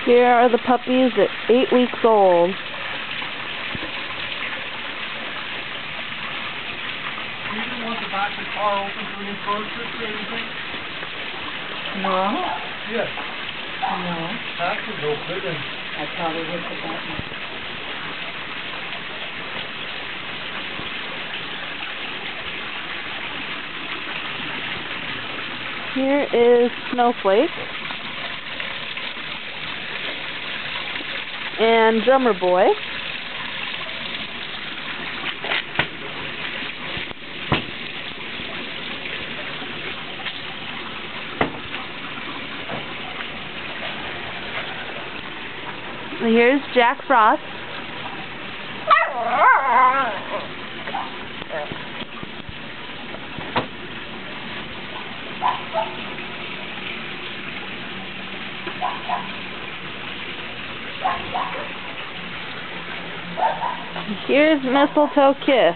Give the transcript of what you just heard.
Here are the puppies at 8 weeks old. You didn't want the back of the car open for any purchase or anything? No? Yes. No. That can go good and I probably hit the button. Here is Snowflake and Drummer Boy. And here's Jack Frost. Here's Mistletoe Kiss.